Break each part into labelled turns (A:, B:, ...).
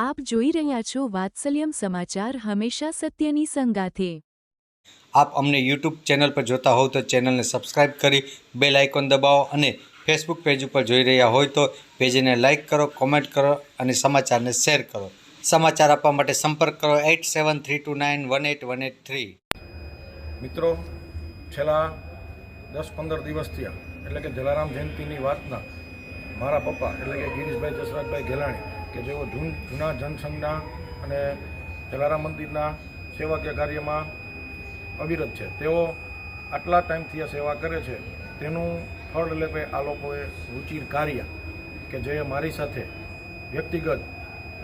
A: આપ જોઈ રહ્યા છો વાત્સલ્યમ સમાચાર, હંમેશા સત્યની સંગાથે।
B: આપ અમને યુટ્યુબ ચેનલ પર જોતા હોવ તો ચેનલને સબસ્ક્રાઇબ કરી બેલ આઇકોન દબાવો અને ફેસબુક પેજ ઉપર જોઈ રહ્યા હોય તો પેજને લાઇક કરો, કોમેન્ટ કરો અને સમાચારને શેર કરો। સમાચાર આપવા માટે સંપર્ક કરો 8732918183।
C: મિત્રો, છેલ્લા 10-15 દિવસ થયા એટલે કે જલારામ જયંતિની વાતના મારા પપ્પા એટલે કે ગિરીશભાઈ જસરાજભાઈ ગેલાણી કે જેઓ જૂના જનસંઘના અને જલારામ મંદિરના સેવાકીય કાર્યમાં અવિરત છે, તેઓ આટલા ટાઈમથી આ સેવા કરે છે તેનું ફળ એટલે આ લોકોએ રુચિર કાર્ય કે જે મારી સાથે વ્યક્તિગત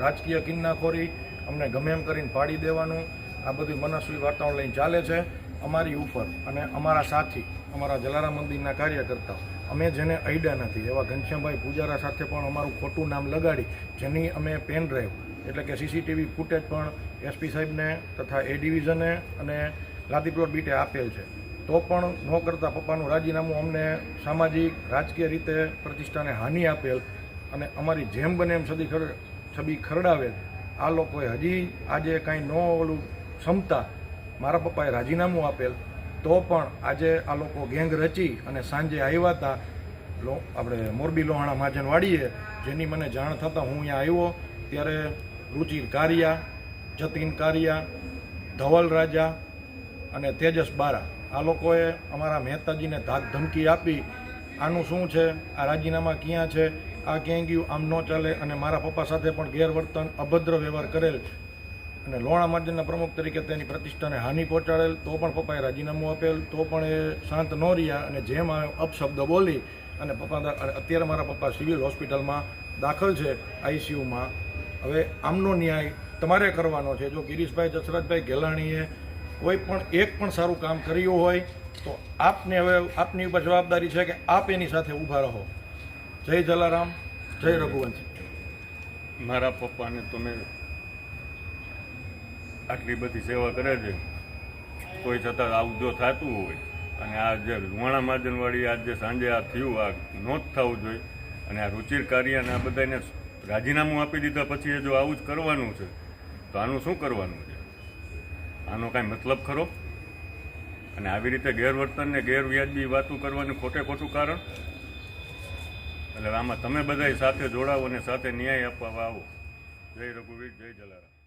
C: રાજકીય કિન્નાખોરી અમને ગમે એમ કરીને પાડી દેવાનું આ બધી મનસ્વી વાર્તાઓ લઈને ચાલે છે અમારી ઉપર અને અમારા સાથી અમારા જલારામ મંદિરના કાર્યકર્તાઓ અમે જેને અડ્યા નથી એવા ઘનશ્યામભાઈ પૂજારા સાથે પણ અમારું ખોટું નામ લગાડી જેની અમે પેન ડ્રાઈવ એટલે કે સીસીટીવી ફૂટેજ પણ એસપી સાહેબને તથા એ ડિવિઝને અને લાદીપ્લોટ બીટે આપેલ છે, તો પણ ન કરતાં પપ્પાનું રાજીનામું અમને સામાજિક રાજકીય રીતે પ્રતિષ્ઠાને હાનિ આપેલ અને અમારી જેમ બને એમ છબી ખરડાવેલ આ લોકોએ હજી આજે કાંઈ ન ઓલું ક્ષમતા મારા પપ્પાએ રાજીનામું આપેલ તો પણ આજે આ લોકો ગેંગ રચી અને સાંજે આવ્યા હતા આપણે મોરબી લોહાણા મહાજનવાડીએ, જેની મને જાણ થતાં હું અહીંયા આવ્યો ત્યારે રુચિર કારિયા, જતીન કારિયા, ધવલ રાજા અને તેજસ બારા આ લોકોએ અમારા મહેતાજીને ધાક ધમકી આપી આનું શું છે, આ રાજીનામા ક્યાં છે, આ ક્યાંય ગયું, આમ ન ચાલે અને મારા પપ્પા સાથે પણ ગેરવર્તન અભદ્ર વ્યવહાર કરેલ અને લોણા મહાજનના પ્રમુખ તરીકે તેની પ્રતિષ્ઠાને હાનિ પહોંચાડેલ તો પણ પપ્પાએ રાજીનામું આપેલ તો પણ એ શાંત ન રહ્યા અને જેમ અપશબ્દ બોલી અને અત્યારે મારા પપ્પા સિવિલ હોસ્પિટલમાં દાખલ છે આઈસીયુમાં। હવે આમનો ન્યાય તમારે કરવાનો છે। જો ગિરીશભાઈ જસરાજભાઈ ગેલાણીએ કોઈ પણ એક પણ સારું કામ કર્યું હોય તો આપને હવે આપની ઉપર જવાબદારી છે કે આપ એની સાથે ઊભા રહો। જય જલારામ, જય રઘુવંશ।
D: મારા પપ્પાને તમે આટલી બધી સેવા કરે છે કોઈ છતાં આવું જો થતું હોય અને આ જે લુહાણા મહાજનવાડી આજ જે સાંજે આ થયું આ નોંધ થવું જોઈએ અને આ રુચિર કાર્ય અને આ બધાને રાજીનામું આપી દીધા પછી એ જો આવું જ કરવાનું છે તો આનું શું કરવાનું છે? આનો કાંઈ મતલબ ખરો? અને આવી રીતે ગેરવર્તનને ગેરવ્યાજબી વાતો કરવાનું ખોટું કારણ એટલે આમાં તમે બધાય સાથે જોડાવો અને સાથે ન્યાય આપવા આવો। જય રઘુવીર, જય જલારામ।